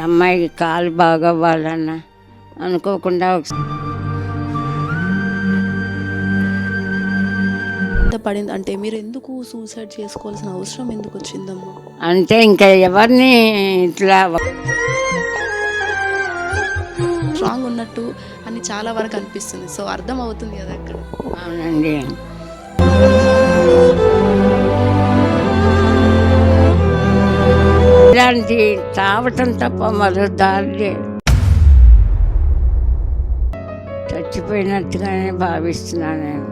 అమ్మాయికి కాలు బాగవ్వాలన్న అనుకోకుండా పడింది అంటే మీరు ఎందుకు సూసైడ్ చేసుకోవాల్సిన అవసరం ఎందుకు వచ్చిందమ్మా? అంటే ఇంకా ఎవరిని ఇట్లా స్ట్రాంగ్ ఉన్నట్టు అని చాలా వరకు అనిపిస్తుంది. సో అర్థం అవుతుంది కదా అక్కడ. అవునండి. ఇలాంటి తావటం తప్ప మరో దారి లేదు. చచ్చిపోయినట్టుగానే భావిస్తున్నాను నేను.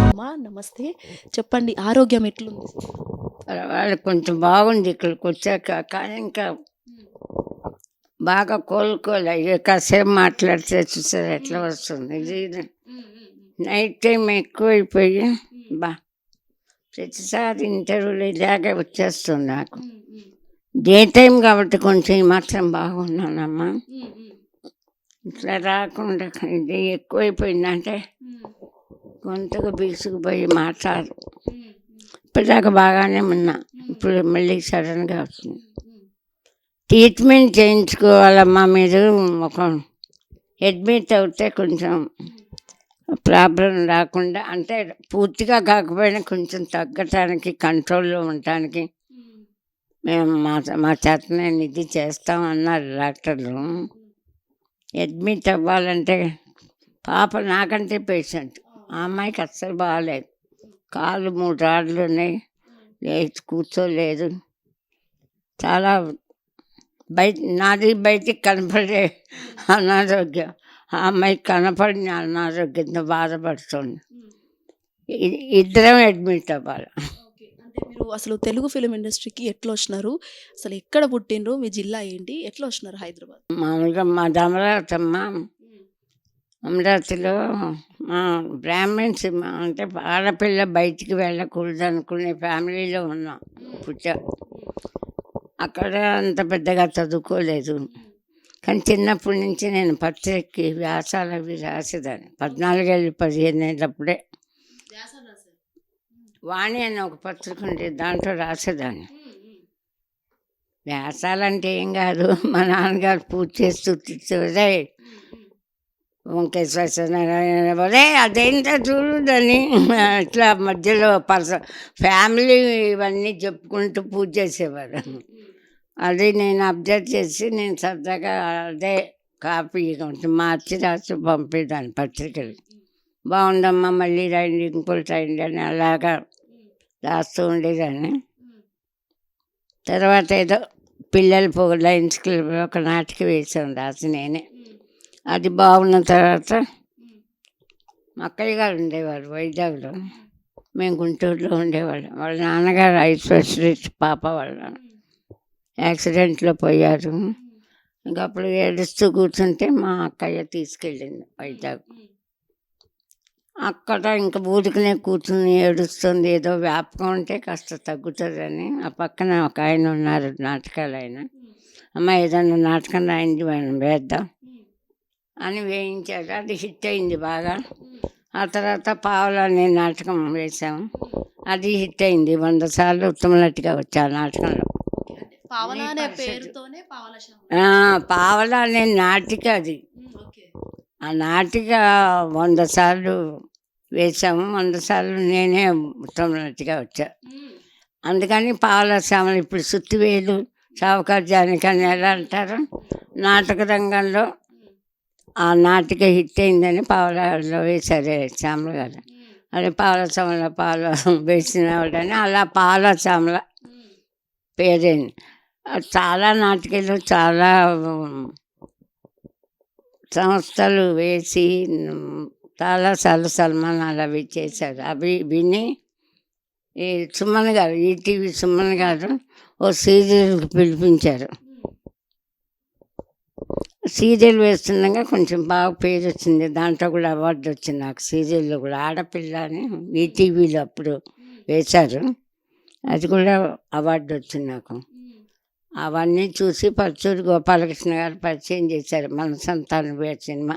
అమ్మా నమస్తే, చెప్పండి ఆరోగ్యం ఎట్లుంది? పర్వాలేదు, కొంచెం బాగుంది ఇక్కడికి వచ్చాక. కానీ ఇంకా బాగా కోలుకోలే. కాసేపు మాట్లాడితే చూసారు ఎట్లా వస్తుంది. ఇది నైట్ టైం ఎక్కువైపోయి ప్రతిసారి ఇంటర్వ్యూలు ఇలాగే వచ్చేస్తుంది నాకు. డే టైం కాబట్టి కొంచెం ఈ మాత్రం బాగున్నానమ్మా. ఇట్లా రాకుండా ఇది ఎక్కువైపోయిందంటే గొంతుకు బీసుకుపోయి మాట్లాడు. ఇప్పటిదాకా బాగానే ఉన్నా, ఇప్పుడు మళ్ళీ సడన్గా వస్తుంది. ట్రీట్మెంట్ చేయించుకోవాలమ్మా. మీరు ఒక అడ్మిట్ అవుతే కొంచెం ప్రాబ్లం రాకుండా, అంటే పూర్తిగా కాకపోయినా కొంచెం తగ్గటానికి, కంట్రోల్లో ఉండటానికి మేము మా చేతనే ఇది చేస్తామన్నారు డాక్టర్లు. అడ్మిట్ అవ్వాలంటే పాప నాకంటే పేషెంట్, ఆ అమ్మాయికి అస్సలు బాగాలేదు. కాళ్ళు 3 రాళ్ళు ఉన్నాయి, లేచి కూర్చోలేదు. చాలా నాది బయటికి కనపడే అనారోగ్యం, ఆ అమ్మాయికి కనపడిన అనారోగ్యంతో బాధపడుతుంది. ఇద్దరం అడ్మిట్ అవ్వాలి. అంటే మీరు అసలు తెలుగు ఫిలిం ఇండస్ట్రీకి ఎట్లా వచ్చినారు? అసలు ఎక్కడ పుట్టినరు? మీ జిల్లా ఏంటి? ఎట్లా వచ్చినారు హైదరాబాద్? మామూలుగా మాది అమరావతి అమ్మ. అమరావతిలో మా బ్రాహ్మణ్స్, అంటే ఆడపిల్ల బయటికి వెళ్ళకూడదు అనుకునే ఫ్యామిలీలో ఉన్నాం. పుట్టా అక్కడ అంత పెద్దగా చదువుకోలేదు. కానీ చిన్నప్పటి నుంచి నేను పత్రికకి వ్యాసాలు అవి రాసేదాన్ని. 14 ఏళ్ళు 15 ఏళ్ళప్పుడే వాణి అని ఒక పత్రిక ఉండేది, దాంట్లో రాసేదాన్ని. వ్యాసాలంటే ఏం కాదు, మా నాన్నగారు పూజ చేస్తూ తిట్టేదే వంకేశ్వరే అదేంటో చూడని ఇట్లా మధ్యలో ఫ్యామిలీ ఇవన్నీ చెప్పుకుంటూ పూజ చేసేవారు. అది నేను అబ్జర్వ్ చేసి నేను సరదాగా అదే కాపీ కొంచెం మార్చి రాసి పంపేదాన్ని పత్రికలు. బాగుందమ్మా, మళ్ళీ రాయండి, ఇంకోటి రాయండి అని అలాగా రాస్తూ ఉండేదాన్ని. తర్వాత ఏదో పిల్లల లయన్స్ క్లబ్లో ఒక నాటిక వేసాను రాసి నేనే. అది బాగున్న తర్వాత మా అక్కయ్య గారు ఉండేవారు వైజాగ్లో, మేము గుంటూరులో ఉండేవాళ్ళం. వాళ్ళ నాన్నగారు ఐ స్పెషలిస్ట్, పాప వాళ్ళ యాక్సిడెంట్లో పోయారు. ఇంకా అప్పుడు ఏడుస్తూ కూర్చుంటే మా అక్కయ్య తీసుకెళ్ళింది వైజాగ్. అక్కడ ఇంకా ఊరికనే కూర్చుని ఏడుస్తుంది, ఏదో వ్యాపకం ఉంటే కాస్త తగ్గుతుందని. ఆ పక్కన ఒక ఆయన ఉన్నారు, నాటకాలు ఆయన. అమ్మ ఏదన్నా నాటకం రాయింది, మనం వేద్దాం అని వేయించాడు. అది హిట్ అయింది బాగా. ఆ తర్వాత పావలా అనే నాటకం వేసాము, అది హిట్ అయింది. 100 సార్లు ఉత్తమ నటిగా వచ్చా ఆ నాటకంలో. పావలా అనే పేరుతోనే పావలా అనే నాటిక అది. ఆ నాటిక 100 సార్లు వేసాము, 100 సార్లు నేనే ఉత్తమ నటిగా వచ్చా. అందుకని పావలా శ్యామలు. ఇప్పుడు సుత్తివేలు, సావుకారు జానకి అని ఎలా అంటారు, నాటక రంగంలో ఆ నాటిక హిట్ అయిందని పావలాలో వేశారు శ్యామల గారు. అదే పావలా శ్యామల, పావలా వేసిన వాళ్ళని అలా పావలా శ్యామల పేరైంది. చాలా నాటికలు, చాలా సంస్థలు వేసి చాలాసార్లు సన్మానాలు అవి చేశారు. అవి విని ఈ సుమన్ గారు, ఈటీవీ సుమన్ గారు ఓ సీరియల్కి పిలిపించారు. సీరియల్ వేస్తుండగా కొంచెం బాగా పేరు వచ్చింది, దాంట్లో కూడా అవార్డు వచ్చింది నాకు. సీరియల్లో కూడా ఆడపిల్ల అని ఈటీవీలో అప్పుడు వేశారు, అది కూడా అవార్డు వచ్చింది నాకు. అవన్నీ చూసి పరచూరి గోపాలకృష్ణ గారు పరిచయం చేశారు మన సంతానం సినిమా.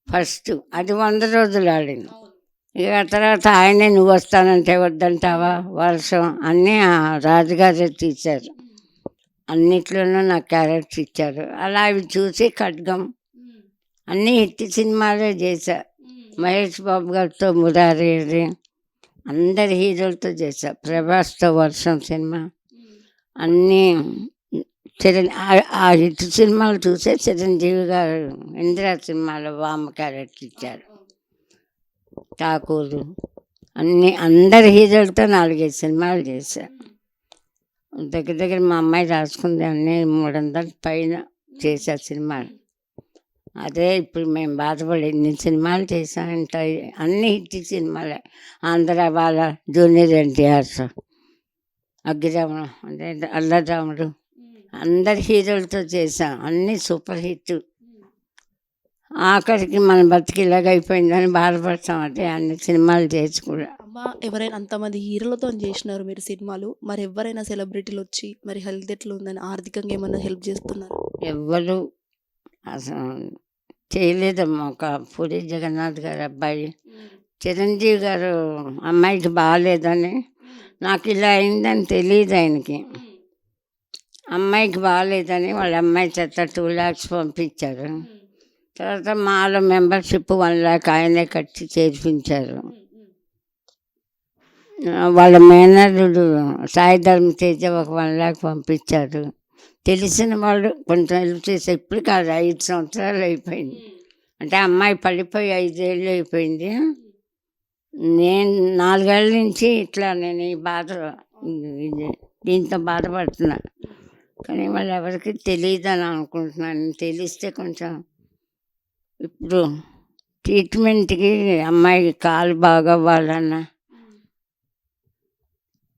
ఫస్ట్ అది 100 రోజులు ఆడింది. ఇక తర్వాత ఆయనే నువ్వు వస్తానంటే వద్దంటావా వర్షం అన్నీ ఆ రాజుగారే తీశారు. అన్నిట్లోనూ నాకు క్యారెక్టర్ ఇచ్చారు. అలా అవి చూసి ఖడ్గం అన్నీ హిట్ సినిమాలే చేశా. మహేష్ బాబు గారితో మురారి, అందరి హీరోలతో చేశా. ప్రభాస్తో వర్షం సినిమా అన్నీ ఆ హిట్ సినిమాలు చూసే చిరంజీవి గారు ఇందిరా సినిమాలో వామ క్యారెక్టర్ ఇచ్చారు. ఠాకూరు అన్నీ అందరి హీరోలతో 4-5 సినిమాలు చేశా. దగ్గర దగ్గర మా అమ్మాయి రాసుకుంది అన్నీ 300 పైన చేశా సినిమాలు. అదే ఇప్పుడు మేము బాధపడి ఎన్ని సినిమాలు చేశామంట. అన్ని హిట్ సినిమాలే. ఆంధ్ర వాళ్ళ జూనియర్ ఎన్టీఆర్, అగ్గిరాముడు అంటే అల్లరాముడు అందరి హీరోలతో చేశాం. అన్నీ సూపర్ హిట్. ఆఖరికి మన బతికి ఇలాగైపోయిందని బాధపడతాం. అంటే అన్ని సినిమాలు చేసి కూడా. అమ్మ ఎవరైనా అంతమంది హీరోలతో చేసినారు మీరు సినిమాలు, మరి ఎవరైనా సెలబ్రిటీలు వచ్చి మరి హెల్త్ ఎట్లా ఉందని ఆర్థికంగా ఏమైనా హెల్ప్ చేస్తున్నారు? ఎవ్వరు అసలు చేయలేదమ్మా. ఒక పూరి జగన్నాథ్ గారు అబ్బాయి చిరంజీవి గారు అమ్మాయికి బాగాలేదని, నాకు ఇలా అయిందని తెలియదు ఆయనకి. అమ్మాయికి బాగాలేదని వాళ్ళ అమ్మాయి చేత 2 lakhs పంపించారు. తర్వాత మాలో మెంబర్షిప్ 1 lakh ఆయనే కట్టి చేర్పించారు. వాళ్ళ మేనల్లుడు సాయి ధర్మ తేజ ఒక 1 lakh పంపించారు. తెలిసిన వాళ్ళు కొంచెం హెల్ప్ చేసే. ఇప్పుడు కాదు, 5 సంవత్సరాలు అయిపోయింది. అంటే అమ్మాయి పడిపోయి 5 ఏళ్ళు అయిపోయింది. నేను 4 ఏళ్ళ నుంచి ఇట్లా నేను ఈ బాధ దీంతో బాధపడుతున్నా. కానీ వాళ్ళు ఎవరికి తెలియదని అనుకుంటున్నాను. తెలిస్తే కొంచెం ఇప్పుడు ట్రీట్మెంట్కి అమ్మాయికి కాలు బాగవ్వాలన్నా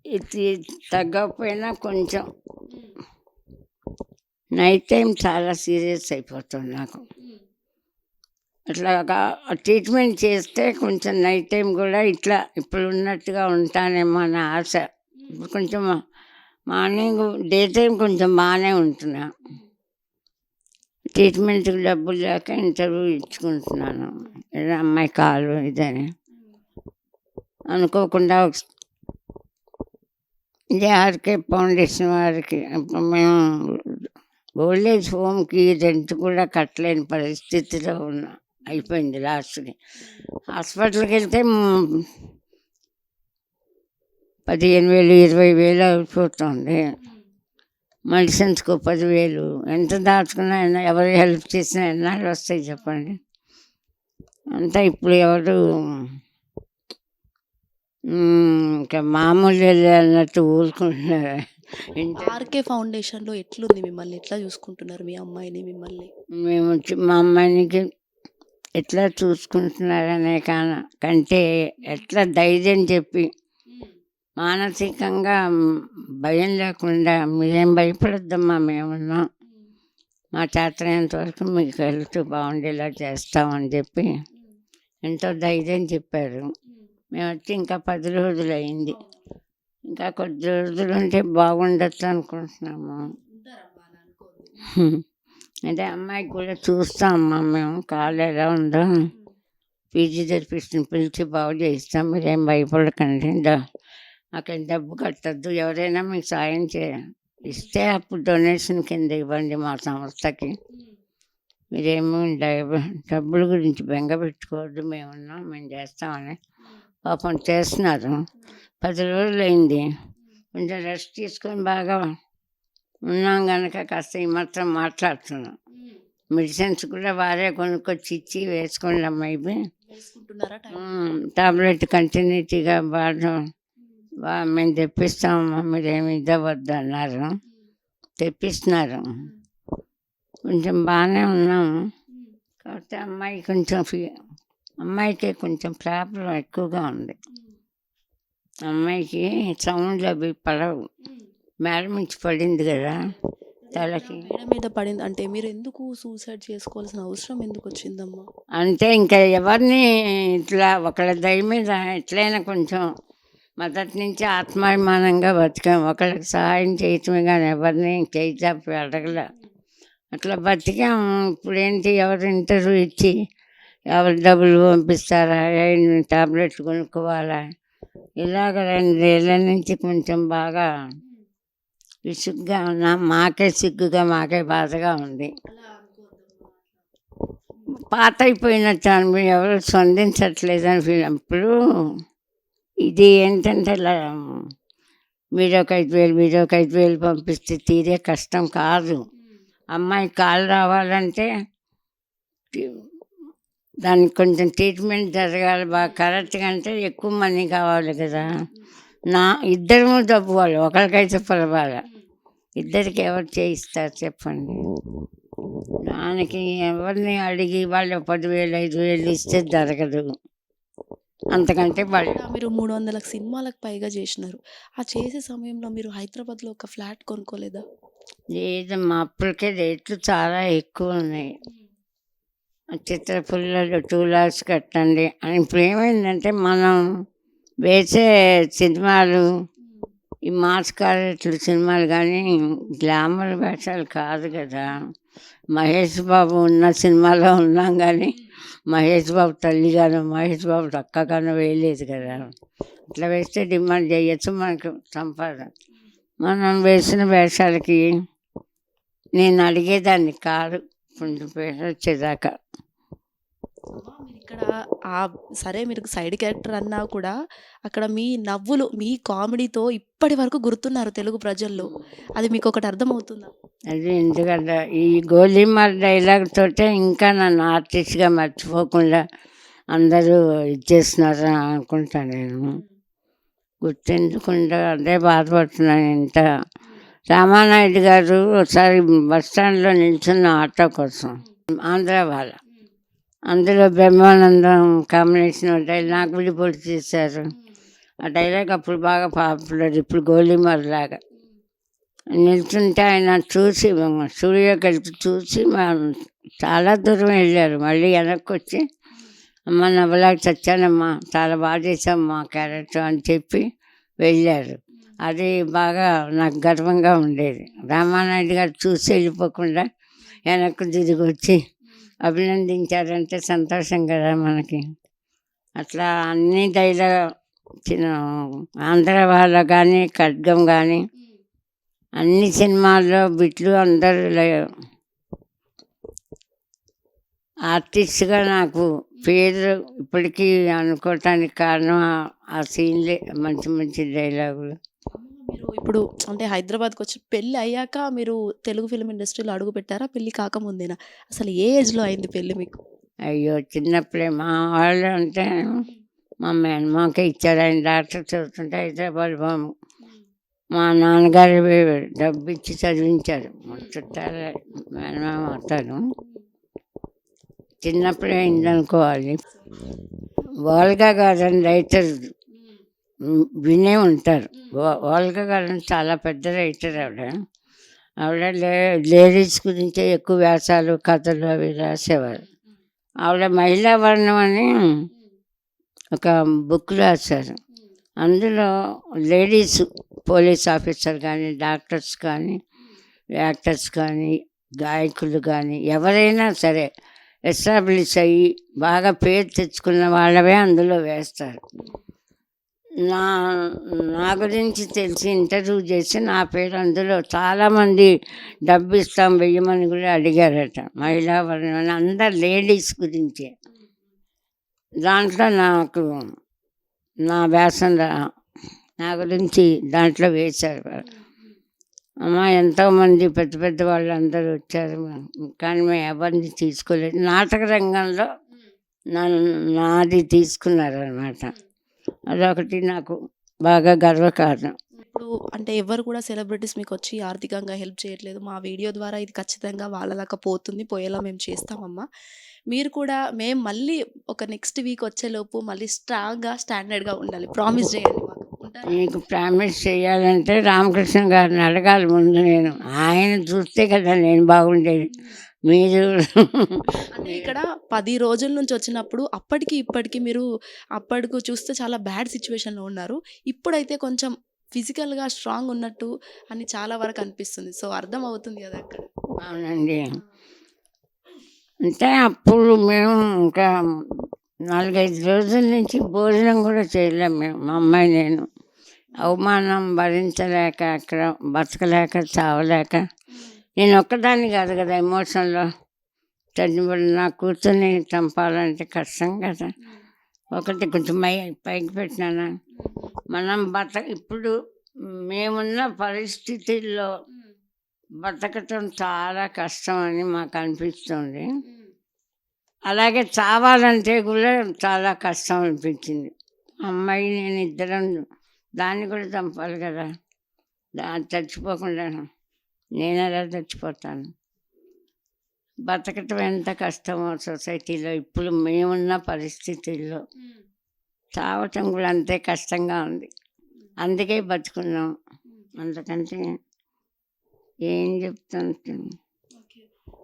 ఇది తగ్గకపోయినా కొంచెం నైట్ టైం చాలా సీరియస్ అయిపోతుంది నాకు. అట్లాగా ట్రీట్మెంట్ చేస్తే కొంచెం నైట్ టైం కూడా ఇట్లా ఇప్పుడు ఉన్నట్టుగా ఉంటానేమో అనే ఆశ. ఇప్పుడు కొంచెం మార్నింగ్ డే టైం కొంచెం బాగానే ఉంటున్నా. ట్రీట్మెంట్కి డబ్బులు లేక ఇంటర్వ్యూ ఇచ్చుకుంటున్నాను. ఏదో అమ్మాయి కాలు ఇదని అనుకోకుండా ఆర్కే ఫౌండేషన్ వారికి మేము ఓల్డ్ ఏజ్ హోమ్కి రెంట్ కూడా కట్టలేని పరిస్థితిలో ఉన్నా. అయిపోయింది లాస్ట్కి. హాస్పిటల్కి వెళ్తే 15,000 20,000 అయిపోతుంది. మెడిసిన్స్కు 10,000. ఎంత దాచుకున్నా ఎవరు హెల్ప్ చేసినా ఎన్నాళ్ళు వస్తాయి చెప్పండి. అంతా ఇప్పుడు ఎవరు ఇంకా మామూలు అన్నట్టు ఊరుకుంటున్నారు. ఆర్కే ఫౌండేషన్లో ఎట్లుంది మిమ్మల్ని? ఎట్లా చూసుకుంటున్నారు మీ అమ్మాయిని మిమ్మల్ని? మేము మా అమ్మాయికి ఎట్లా చూసుకుంటున్నారనే కంటే ఎట్లా ధైర్యం చెప్పి మానసికంగా భయం లేకుండా మీరేం భయపడద్దమ్మా, మేమున్నాం, మా చేతనంత వరకు మీకు హెల్త్ బాగుండేలా చేస్తామని చెప్పి ఎంతో ధైర్యం చెప్పారు. మేము వచ్చి ఇంకా 10 రోజులు అయింది. ఇంకా కొద్ది రోజులు ఉంటే బాగుండొచ్చు అనుకుంటున్నాము. అంటే అమ్మాయికి కూడా చూస్తామమ్మా మేము, కాలు ఎలా ఉందో ఫిజియోథెరపిస్ట్ని పిలిచి బాగు చేయిస్తాం. మీరేం భయపడకండి. నాకేం డబ్బు కట్టద్దు. ఎవరైనా మీకు సాయం ఇస్తే అప్పుడు డొనేషన్ కింద ఇవ్వండి మా సంస్థకి. మీరేమో డబ్బుల గురించి బెంగ పెట్టుకోవద్దు, మేమున్నాం, మేము చేస్తామని పాపం చేస్తున్నారు. 10 రోజులు అయింది. కొంచెం రెస్ట్ తీసుకొని బాగా ఉన్నాం కనుక కాస్త ఈ మాత్రం మాట్లాడుతున్నాం. మెడిసిన్స్ కూడా వారే కొనుక్కొచ్చి ఇచ్చి వేసుకోండి అమ్మాయి. టాబ్లెట్ కంటిన్యూటీగా బాగా మేము తెప్పిస్తామమ్మా, మీరేమి ఇవ్వద్దు అన్నారు. తెప్పిస్తున్నారు. కొంచెం బాగానే ఉన్నాము. కాకపోతే అమ్మాయికి కొంచెం ప్రాబ్లం ఎక్కువగా ఉంది. అమ్మాయికి సౌండ్లు అవి పడవు. మేడ నుంచి పడింది కదా తలకి. మేడ మీద పడింది అంటే మీరు ఎందుకు సూసైడ్ చేసుకోవాల్సిన అవసరం ఎందుకు వచ్చిందమ్మా? అంటే ఇంకా ఎవరిని ఇట్లా ఒకళ్ళ దయ మీద ఎట్లయినా కొంచెం మొదటి నుంచి ఆత్మాభిమానంగా బతికాం. ఒకళ్ళకి సహాయం చేయటమే కానీ ఎవరిని చేయి చాపి అడగలే. అట్లా బతికాము. ఇప్పుడేంటి ఎవరు ఇంటర్వ్యూ ఇచ్చి ఎవరు డబ్బులు పంపిస్తారా, ఏం టాబ్లెట్లు కొనుక్కోవాలా, ఇలాగ 2 ఏళ్ళ నుంచి కొంచెం బాగా విసుగ్గా ఉన్నా. మాకే సిగ్గుగా, మాకే బాధగా ఉంది. పాత అయిపోయినట్టు ఎవరు స్పందించట్లేదని ఫీల్. అప్పుడు ఇది ఏంటంటే ఇలా మీరు ఒక 5,000 పంపిస్తే తీరే కష్టం కాదు. అమ్మాయి కాలు రావాలంటే దానికి కొంచెం ట్రీట్మెంట్ జరగాలి బాగా కరెక్ట్గా, అంటే ఎక్కువ మనీ కావాలి కదా. ఇద్దరు డబ్బు వాళ్ళు, ఒకరికైతే పర్వాలే, ఇద్దరికి ఎవరు చేయిస్తారు చెప్పండి. దానికి ఎవరిని అడిగి వాళ్ళు 10,000 5,000 ఇస్తే జరగదు. అంతకంటే వాళ్ళు మీరు 300 సినిమాలకు పైగా చేసినారు. ఆ చేసే సమయంలో మీరు హైదరాబాద్లో ఒక ఫ్లాట్ కొనుక్కోలేదా? లేదమ్మా, అప్పటికే రేట్లు చాలా ఎక్కువ ఉన్నాయి. చిత్రపుల్లలు 2 lakhs కట్టండి అని. ఇప్పుడు ఏమైందంటే మనం వేసే సినిమాలు ఈ మాస్ క్యారెక్టర్లు సినిమాలు కానీ గ్లామర్ వేషాలు కాదు కదా. మహేష్ బాబు ఉన్న సినిమాలో ఉన్నాం కానీ మహేష్ బాబు తల్లిగాను మహేష్ బాబు అక్కగాను వేయలేదు కదా. ఇట్లా వేస్తే డిమాండ్ చేయొచ్చు, మనకు సంపాదన. మనం వేసిన వేషాలకి నేను అడిగేదాన్ని కాదు కొంచెం పేరు వచ్చేదాకా. మీరు ఇక్కడ సరే మీరు సైడ్ క్యారెక్టర్ అన్నా కూడా అక్కడ మీ నవ్వులు, మీ కామెడీతో ఇప్పటి వరకు గుర్తున్నారు తెలుగు ప్రజల్లో. అది మీకు ఒకటి అర్థమవుతుందా? అది ఎందుకంటే ఈ గోలీమార్ డైలాగ్ తోటే ఇంకా నన్ను ఆర్టిస్ట్గా మర్చిపోకుండా అందరూ ఇచ్చేస్తున్నారు అనుకుంటా. నేను గుర్తించకుండా అదే బాధపడుతున్నాను. ఇంత రామానాయుడు గారు ఒకసారి బస్ స్టాండ్లో నిల్చున్న ఆటో కోసం, ఆంధ్ర వాళ్ళ, అందులో బ్రహ్మానందం కాంబినేషన్ డైలాగ్ విడిపోటు చేశారు. ఆ డైలాగ్ అప్పుడు బాగా పాపులర్. ఇప్పుడు గోలీమార్ లాగా నిల్చుంటే ఆయన చూసి స్టూడియో కలిపి చూసి చాలా దూరం వెళ్ళారు. మళ్ళీ వెనక్కి వచ్చి అమ్మ నవ్వలాగా చచ్చానమ్మా, చాలా బాగా చేసామ్మా క్యారెక్టర్ అని చెప్పి వెళ్ళారు. అది బాగా నాకు గర్వంగా ఉండేది. రామానాయుడు గారు చూసి వెళ్ళిపోకుండా వెనక్కి తిరిగి వచ్చి అభినందించారంటే సంతోషం కదా మనకి. అట్లా అన్ని డైలాగ్ చిన్న ఆంధ్ర వాళ్ళ కానీ ఖడ్గం కానీ అన్ని సినిమాల్లో బిట్లు అందరూ ఆర్టిస్ట్గా నాకు పేరు ఇప్పటికీ అనుకోవటానికి కారణం ఆ సీన్లే, మంచి మంచి డైలాగులు. మీరు ఇప్పుడు అంటే హైదరాబాద్కి వచ్చి పెళ్ళి అయ్యాక మీరు తెలుగు ఫిల్మ్ ఇండస్ట్రీలో అడుగు పెట్టారా, పెళ్ళి కాకముందేనా? అసలు ఏ ఏజ్లో అయింది పెళ్ళి మీకు? అయ్యో చిన్నప్పుడే. మా వాళ్ళు అంటే మా మేనమాకే ఇచ్చారు. ఆయన డాక్టర్ చదువుతుంటే హైదరాబాద్ మా నాన్నగారు డబ్బు ఇచ్చి చదివించారు. చుట్టాల మేనమామ అవుతాను. చిన్నప్పుడే అయిందనుకోవాలి. వాల్గా గార్డెన్ రైటర్ వినే ఉంటారు. వాల్గా గార్డెన్ చాలా పెద్ద రైటర్ ఆవిడ లేడీస్ గురించే ఎక్కువ వ్యాసాలు, కథలు అవి రాసేవారు. ఆవిడ మహిళా వర్ణం అని ఒక బుక్ రాశారు. అందులో లేడీస్ పోలీస్ ఆఫీసర్ కానీ, డాక్టర్స్ కానీ, యాక్టర్స్ కానీ, గాయకులు కానీ ఎవరైనా సరే ఎస్టాబ్లిష్ అయ్యి బాగా పేరు తెచ్చుకున్న వాళ్ళవే అందులో వేస్తారు. నా గురించి తెలిసి ఇంటర్వ్యూ చేసి నా పేరు అందులో చాలామంది డబ్బు ఇస్తాం వెయ్యమని కూడా అడిగారట. మహిళా వర్ణం అని అందరు లేడీస్ గురించే. దాంట్లో నాకు నా వ్యాసం నా గురించి దాంట్లో వేశారు. అమ్మ ఎంతోమంది పెద్ద పెద్ద వాళ్ళు అందరూ వచ్చారు, కానీ మేము ఎవరిని తీసుకోలేదు. నాటక రంగంలో నాది తీసుకున్నారు అనమాట. అదొకటి నాకు బాగా గర్వకారణం. ఇప్పుడు అంటే ఎవరు కూడా సెలబ్రిటీస్ మీకు వచ్చి ఆర్థికంగా హెల్ప్ చేయట్లేదు, మా వీడియో ద్వారా ఇది ఖచ్చితంగా వాళ్ళ దాకా పోతుంది, పోయేలా మేము చేస్తామమ్మా, మీరు కూడా మేము మళ్ళీ ఒక నెక్స్ట్ వీక్ వచ్చేలోపు మళ్ళీ స్ట్రాంగ్గా స్టాండర్డ్గా ఉండాలి, ప్రామిస్ చేయండి మాకు. నీకు ప్రామిస్ చేయాలంటే రామకృష్ణ గారిని అడగాలి ముందు. నేను ఆయన చూస్తే కదా నేను బాగుండేది. మీరు అంటే ఇక్కడ 10 రోజుల నుంచి వచ్చినప్పుడు అప్పటికి ఇప్పటికి మీరు అప్పటికి చూస్తే చాలా బ్యాడ్ సిచ్యువేషన్లో ఉన్నారు. ఇప్పుడైతే కొంచెం ఫిజికల్గా స్ట్రాంగ్ ఉన్నట్టు అని చాలా వరకు అనిపిస్తుంది. సో అర్థం అవుతుంది కదా అక్కడ. అవునండి. అంటే అప్పుడు మేము ఇంకా 4-5 రోజుల నుంచి భోజనం కూడా చేయలేము మేము, మా అమ్మాయి నేను. అవమానం భరించలేక, అక్కడ బతకలేక, చావలేక, నేను ఒక్కదాన్ని కాదు కదా ఎమోషన్లో చనిపోయి నా కూతుర్ని చంపాలంటే కష్టం కదా. ఒకటి కొంచెం పైకి పెట్టినానా, మనం ఇప్పుడు మేమున్న పరిస్థితుల్లో బతకటం చాలా కష్టం అని మాకు అనిపిస్తుంది. అలాగే చావాలంటే కూడా చాలా కష్టం అనిపించింది. అమ్మాయి నేను ఇద్దరం, దాన్ని కూడా చంపాలి కదా, చచ్చిపోకుండా నేను ఎలా చచ్చిపోతాను. బతకటం ఎంత కష్టమో సొసైటీలో ఇప్పుడు మేమున్న పరిస్థితుల్లో, చావటం కూడా అంతే కష్టంగా ఉంది. అందుకే బతుకున్నాం, అందుకంటే ఏం చెప్తాను.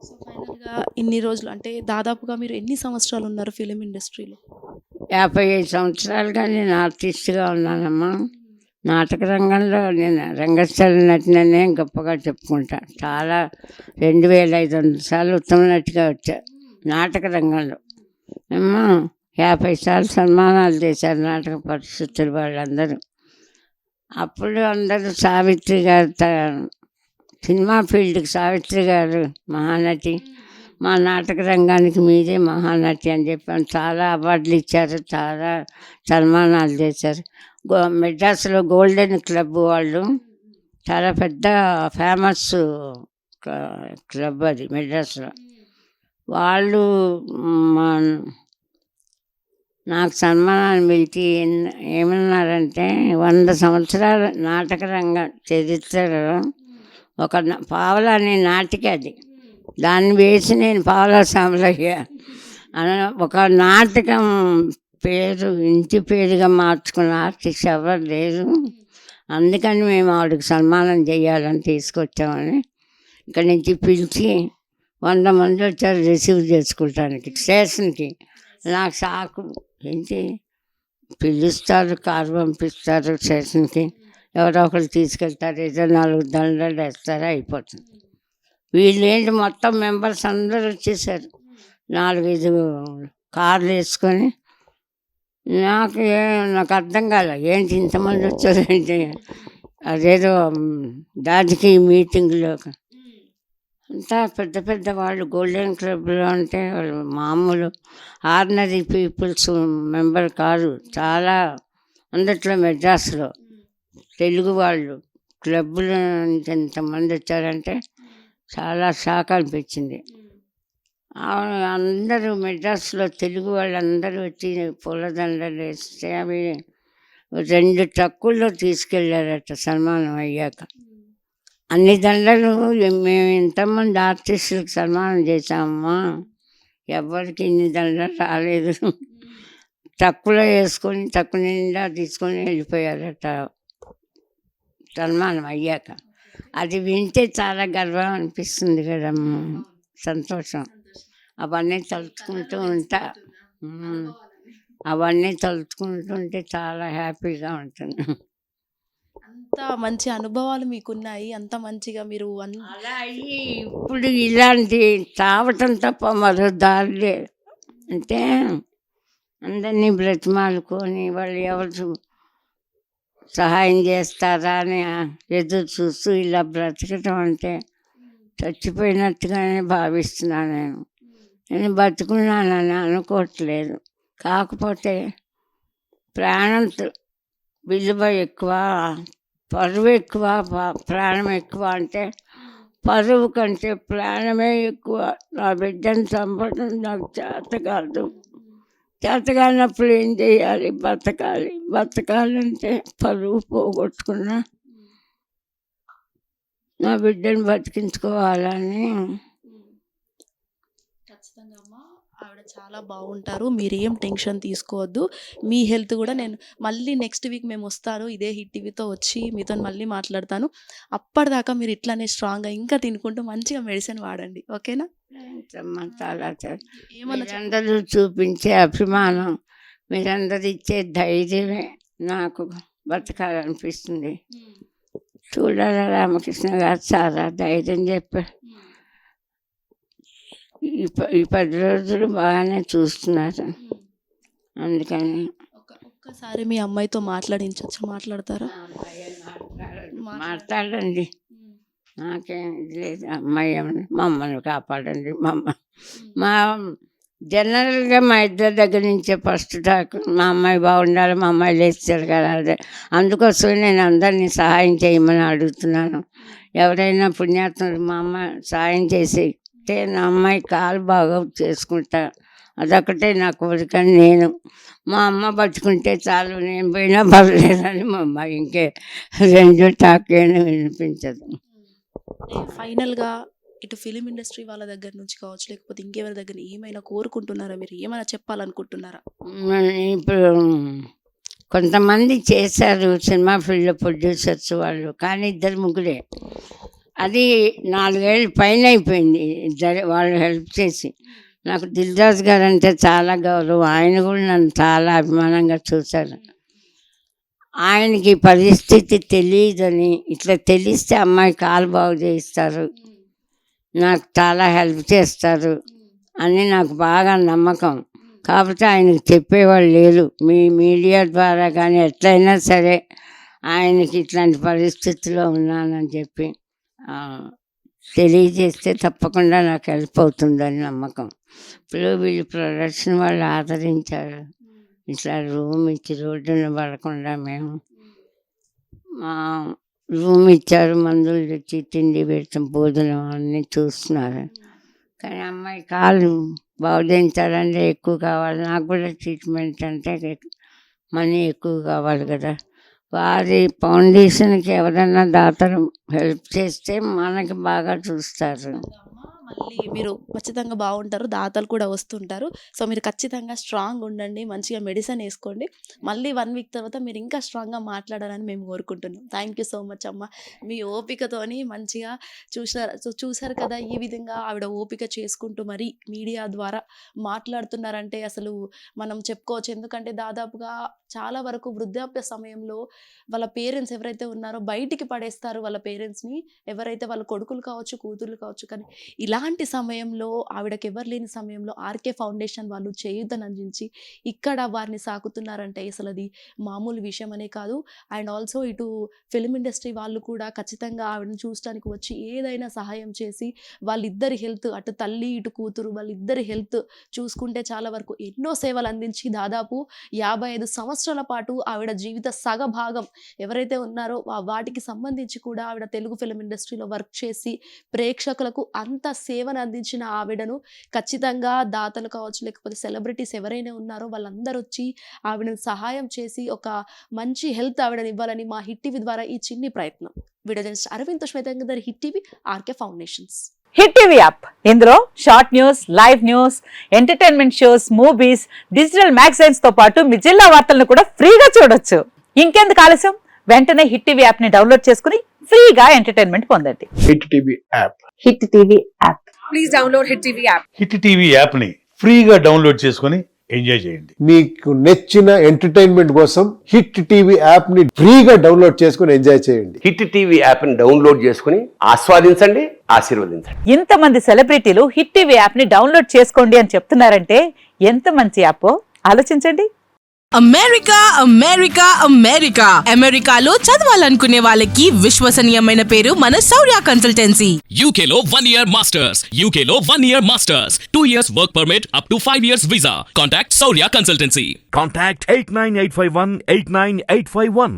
సో ఫైనల్గా ఇన్ని రోజులు అంటే దాదాపుగా మీరు ఎన్ని సంవత్సరాలు ఉన్నారు ఫిలిం ఇండస్ట్రీలో? 55 సంవత్సరాలుగా నేను ఆర్టిస్ట్గా ఉన్నానమ్మా. నాటక రంగంలో నేను రంగస్థల నటిననే గొప్పగా చెప్పుకుంటా. చాలా 2500 సార్లు ఉత్తమ నటిగా వచ్చా నాటక రంగంలో. అమ్మా 50 సార్లు సన్మానాలు చేశారు నాటక పరిస్థితులు వాళ్ళందరూ. అప్పుడు అందరూ సావిత్రి గారు, సినిమా ఫీల్డ్కి సావిత్రి గారు మహానటి, మా నాటక రంగానికి మీదే మహానటి అని చెప్పాను. చాలా అవార్డులు ఇచ్చారు, చాలా సన్మానాలు చేశారు. మెడ్రాస్లో గోల్డెన్ క్లబ్ వాళ్ళు, చాలా పెద్ద ఫేమస్ క్లబ్ అది మెడ్రాస్లో. వాళ్ళు నాకు సన్మానాన్ని పిలిచి ఏమన్నారంటే, 100 సంవత్సరాల నాటక రంగ చరిత్రలో ఒక పావలా అనే నాటిక అది, దాన్ని వేసి నేను పావలా సామలయ్య ఒక నాటకం పేరు ఇంటి పేరుగా మార్చుకున్న ఆర్టిస్ట్ ఎవరు లేరు. అందుకని మేము ఆవిడకి సన్మానం చేయాలని తీసుకొచ్చామని ఇక్కడి నుంచి పిలిచి 100 మంది వచ్చారు రిసీవ్ చేసుకుంటానికి స్టేషన్కి. నాకు షాకు, ఏంటి పిలుస్తారు, కారు పంపిస్తారు స్టేషన్కి, ఎవరో ఒకరు తీసుకెళ్తారు, ఏదో 4 దండలు వేస్తారా అయిపోతుంది. వీళ్ళు ఏంటి మొత్తం మెంబర్స్ అందరూ వచ్చేసారు, 4-5 కార్లు వేసుకొని. నాకు అర్థం కాలే, ఏంటి ఇంతమంది వచ్చారేంటి, అదేదో రాజకీయ మీటింగ్లో. అంతా పెద్ద పెద్ద వాళ్ళు గోల్డెన్ క్లబ్లో అంటే వాళ్ళు మామూలు ఆర్డినరీ పీపుల్స్ మెంబర్ కాదు. చాలా అందట్లో మెడ్రాస్లో తెలుగు వాళ్ళు క్లబ్లో నుంచి ఎంతమంది వచ్చారంటే చాలా షాక్ అనిపించింది. అందరూ మెడ్రాస్లో తెలుగు వాళ్ళందరూ వచ్చి పూలదండలు వేస్తే అవి 2 ట్రక్కుల్లో తీసుకెళ్ళారట సన్మానం అయ్యాక. అన్ని దండలు మేము ఎంతమంది ఆర్టిస్టులకు సన్మానం చేశామమ్మా, ఎవరికి ఇన్ని దండలు రాలేదు. ట్రక్కులో వేసుకొని ట్రక్కు నిండా తీసుకొని వెళ్ళిపోయారట సన్మానం అయ్యాక. అది వింటే చాలా గర్వం అనిపిస్తుంది కదమ్మా, సంతోషం. అవన్నీ తలుచుకుంటూ ఉంటా, అవన్నీ తలుచుకుంటుంటే చాలా హ్యాపీగా ఉంటుంది. అంత మంచి అనుభవాలు మీకున్నాయి, అంత మంచిగా మీరు అలా అయ్యి ఇప్పుడు ఇలాంటి చావటం తప్ప మరో దారి లేదు. అంటే అందరినీ బ్రతిమాలుకొని వాళ్ళు ఎవరు సహాయం చేస్తారా అని ఎదురు చూస్తూ ఇలా బ్రతకటం అంటే చచ్చిపోయినట్టుగానే భావిస్తున్నాను. నేను బతుకున్నానని అనుకోవట్లేదు. కాకపోతే ప్రాణం విలువ ఎక్కువ, పరువు ఎక్కువ, ప్రాణం ఎక్కువ. అంటే పరువు కంటే ప్రాణమే ఎక్కువ. నా బిడ్డను చంపడం నాకు చేత కాదు. చేత కానప్పుడు ఏం చేయాలి? బతకాలి. బతకాలంటే పరువు పోగొట్టుకున్నా నా బిడ్డను బతికించుకోవాలని. ఖచ్చితంగా అమ్మ, ఆవిడ చాలా బాగుంటారు, మీరేం టెన్షన్ తీసుకోవద్దు. మీ హెల్త్ కూడా నేను మళ్ళీ నెక్స్ట్ వీక్ మేము వస్తాను, ఇదే హిట్ టీవీతో వచ్చి మీతో మళ్ళీ మాట్లాడతాను. అప్పటిదాకా మీరు ఇట్లానే స్ట్రాంగ్గా ఇంకా తినుకుంటూ మంచిగా మెడిసిన్ వాడండి, ఓకేనా? మీరందరూ చూపించే అభిమానం, మీరందరూ ఇచ్చే ధైర్యమే నాకు బతకాలనిపిస్తుంది. చూడాలి రామకృష్ణ గారు చాలా ధైర్యం చెప్పారు. ఈ 10 రోజులు బాగానే చూస్తున్నారు. అందుకని ఒక్కసారి మీ అమ్మాయితో మాట్లాడించవచ్చు, మాట్లాడతారా? మాట్లాడండి, నాకేం ఇది లేదు. అమ్మాయి ఏమన్నా మమ్మల్ని కాపాడండి. మా జనరల్గా మా ఇద్దరి దగ్గర నుంచే ఫస్ట్ టాక్ మా అమ్మాయి బాగుండాలి, మా అమ్మాయి లేచి తిరగాలి. అందుకోసమే నేను అందరినీ సహాయం చేయమని అడుగుతున్నాను. ఎవరైనా పుణ్యాత్ముడు మా అమ్మ సహాయం చేస్తే నా అమ్మాయి కాలు బాగా చేసుకుంటా, అదొకటే నా కోరిక. నేను మా అమ్మ బతుకుంటే చాలు, నేను పోయినా పర్లేదని మా అమ్మాయి ఇంకే రెండు టాకేనా వినిపించదు. ఫైనల్గా ఇటు ఫిలిం ఇండస్ట్రీ వాళ్ళ దగ్గర నుంచి కావచ్చు, లేకపోతే ఇంకెవరి దగ్గర ఏమైనా కోరుకుంటున్నారా? మీరు ఏమైనా చెప్పాలనుకుంటున్నారా? ఇప్పుడు కొంతమంది చేశారు సినిమా ఫీల్డ్లో ప్రొడ్యూసర్స్ వాళ్ళు, కానీ 2-3 అది 4 ఏళ్ళు పైన అయిపోయింది. వాళ్ళు హెల్ప్ చేసి నాకు దిల్ రాజు గారు అంటే చాలా గౌరవం. ఆయన కూడా నన్ను చాలా అభిమానంగా చూశారు. ఆయనకి పరిస్థితి తెలియదని, ఇట్లా తెలిస్తే అమ్మాయి కాలు బాగు చేయిస్తారు, నాకు చాలా హెల్ప్ చేస్తారు అని నాకు బాగా నమ్మకం. కాకపోతే ఆయనకు చెప్పేవాళ్ళు లేరు. మీ మీడియా ద్వారా కానీ ఎట్లయినా సరే ఆయనకి ఇట్లాంటి పరిస్థితిలో ఉన్నానని చెప్పి తెలియజేస్తే తప్పకుండా నాకు హెల్ప్ అవుతుందని నమ్మకం. ఇప్పుడు వీళ్ళు ప్రొడక్షన్ వాళ్ళు ఆదరించారు. ఇట్లా రూమ్ ఇచ్చి రోడ్డున పడకుండా మేము రూమ్ ఇచ్చారు, మందులు తెచ్చి తిండి పెడతాం, భోజనం అన్నీ చూస్తున్నారు. కానీ అమ్మాయి కాలు బాగు చేయించాలంటే ఎక్కువ కావాలి. నాకు కూడా ట్రీట్మెంట్ అంటే మనీ ఎక్కువ కావాలి కదా. వారి ఫౌండేషన్కి ఎవరైనా దాతలు హెల్ప్ చేస్తే మనకి బాగా చూస్తారు. మళ్ళీ మీరు ఖచ్చితంగా బాగుంటారు, దాతలు కూడా వస్తుంటారు. సో మీరు ఖచ్చితంగా స్ట్రాంగ్ ఉండండి, మంచిగా మెడిసిన్ వేసుకోండి. మళ్ళీ 1 వీక్ తర్వాత మీరు ఇంకా స్ట్రాంగ్గా మాట్లాడాలని మేము కోరుకుంటున్నాం. థ్యాంక్ యూ సో మచ్ అమ్మ. మీ ఓపికతోని మంచిగా చూసారు కదా, ఈ విధంగా ఆవిడ ఓపిక చేసుకుంటూ మరి మీడియా ద్వారా మాట్లాడుతున్నారంటే అసలు మనం చెప్పుకోవచ్చు. ఎందుకంటే దాదాపుగా చాలా వరకు వృద్ధాప్య సమయంలో వాళ్ళ పేరెంట్స్ ఎవరైతే ఉన్నారో బయటికి పడేస్తారు వాళ్ళ పేరెంట్స్ని, ఎవరైతే వాళ్ళ కొడుకులు కావచ్చు, కూతుర్లు కావచ్చు. కానీ ఇలాంటి సమయంలో ఆవిడకి ఎవరు లేని సమయంలో ఆర్కే ఫౌండేషన్ వాళ్ళు చేయూతనందించి ఇక్కడ వారిని సాకుతున్నారంటే అసలు అది మామూలు విషయం అనే కాదు. అండ్ ఆల్సో ఇటు ఫిలిం ఇండస్ట్రీ వాళ్ళు కూడా ఖచ్చితంగా ఆవిడని చూడటానికి వచ్చి ఏదైనా సహాయం చేసి వాళ్ళిద్దరి హెల్త్, అటు తల్లి ఇటు కూతురు వాళ్ళిద్దరి హెల్త్ చూసుకుంటే చాలా వరకు ఎన్నో సేవలు అందించి దాదాపు 55 సంవత్సరాల పాటు ఆవిడ జీవిత సగ భాగం ఎవరైతే ఉన్నారో వాటికి సంబంధించి కూడా ఆవిడ తెలుగు ఫిలిం ఇండస్ట్రీలో వర్క్ చేసి ప్రేక్షకులకు అంత సేవను అందించిన ఆవిడను ఖచ్చితంగా దాతలు కావచ్చు, లేకపోతే సెలబ్రిటీస్ ఎవరైనా ఉన్నారో వాళ్ళందరూ వచ్చి ఆవిడను సహాయం చేసి ఒక మంచి హెల్త్ ఆవిడని ఇవ్వాలని మా హిట్ టీవీ ద్వారా ఈ చిన్ని ప్రయత్నం. Video journalist Aravind Shwetangar, Hit TV, RK foundations. Hit TV app, ఇందులో short news, live news, entertainment shows, movies, digital magazines తో పాటు మీ జిల్లా వార్తలను కూడా ఫ్రీగా చూడొచ్చు. ఇంకెందుకు ఆలస్యం, వెంటనే హిట్ టీవీ యాప్ ని డౌన్లోడ్ చేసుకుని ఫ్రీగా ఎంటర్టైన్మెంట్ పొందండి. Hit TV app. Hit TV app. Please download hit TV app. Hit TV app ని ఫ్రీగా డౌన్లోడ్ చేసుకుని ఎంజాయ్ చేయండి. మీకు నచ్చిన ఎంటర్టైన్మెంట్ కోసం హిట్ టీవీ యాప్ ని ఫ్రీగా డౌన్లోడ్ చేసుకుని ఎంజాయ్ చేయండి. హిట్ టీవీ యాప్ ని డౌన్లోడ్ చేసుకుని ఆస్వాదించండి, ఆశీర్వదించండి. ఇంతమంది సెలబ్రిటీలు హిట్ టీవీ యాప్ ని డౌన్లోడ్ చేసుకోండి అని చెప్తున్నారంటే ఎంత మంచి యాప్ ఆలోచించండి. అమెరికా అమెరికా అమెరికా అమెరికాలో చదవాలనుకునే వాళ్ళకి విశ్వసనీయమైన పేరు మన శౌర్య కన్సల్టెన్సీ. UK లో 1 year masters, UK లో 1 year masters, 2 years work permit up to 5 years visa. Contact Saurya Consultancy. Contact 89851 89851.